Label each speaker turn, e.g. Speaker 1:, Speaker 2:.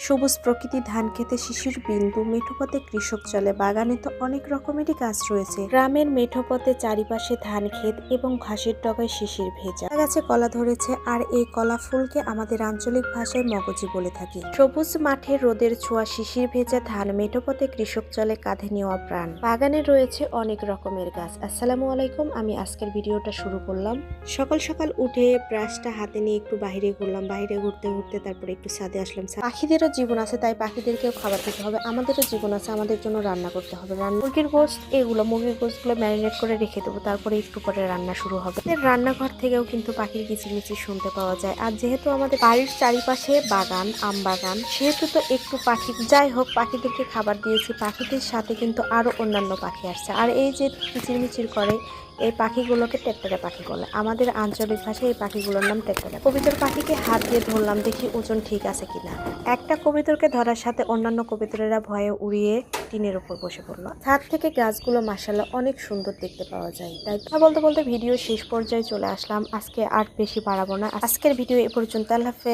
Speaker 1: সবুজ প্রকৃতি, ধান খেতে শিশির বিন্দু, মেঠো পথে কৃষক চলে, বাগানে তো অনেক রকমেরই গাছ রয়েছে। গ্রামের মেঠো পথে চারিপাশে ধান ক্ষেত এবং ঘাসের ডগায় শিশির ভেজা। গাছে কলা ধরেছে, আর এই কলা ফুলকে আমাদের আঞ্চলিক ভাষায় মগজি বলে থাকি। সবুজ মাঠে রোদের ছোঁয়া, শিশির ভেজা ধান, মেঠো পথে কৃষক চলে, কাঁধে নেওয়া প্রাণ। বাগানে রয়েছে অনেক রকমের গাছ। আসসালামু আলাইকুম, আমি আজকের ভিডিওটা শুরু করলাম। সকাল সকাল উঠে ব্রাশটা হাতে নিয়ে একটু বাইরে ঘুরলাম। বাইরে ঘুরতে ঘুরতে তারপরে একটু ছাদে আসলাম। পাখিদেরও জীবন আছে, তাই পাখিদেরকেও খাবার দিতে হবে। আমাদেরও জীবন আছে, আমাদের জন্য রান্না করতে হবে। মুরগির গোশতগুলো ম্যারিনেট করে রেখে দেবো, তারপরে একটু পরে রান্না শুরু হবে। রান্নাঘর থেকেও কিন্তু পাখির কিচিরমিচির শুনতে পাওয়া যায়। আর যেহেতু আমাদের বাড়ির চারিপাশে বাগান, আম বাগান, সেহেতু তো একটু পাখি, যাই হোক, পাখিদেরকে খাবার দিয়েছি। পাখিদের সাথে কিন্তু আরো অন্যান্য পাখি আসছে। আর এই যে কিচিরমিচির করে, এই পাখিগুলোকে টেকটেকা পাখি বলে। আমাদের আঞ্চলিক ভাষায় এই পাখিগুলোর নাম টেকটেকা। কবিতর পাখিকে হাত দিয়ে ধরলাম, দেখি ওজন ঠিক আছে কিনা। একটা কবিতরকে ধরার সাথে অন্যান্য কবিতরেরা ভয়ে উড়িয়ে টিনের উপর বসে পড়লো। ছাদ থেকে গাছগুলো মাশাআল্লাহ অনেক সুন্দর দেখতে পাওয়া যায়। তাই বলতে বলতে ভিডিও শেষ পর্যায়ে চলে আসলাম। আজকে আর বেশি বাড়াবো না। আজকের ভিডিও এ পর্যন্ত। আল্লাহ হাফেজ।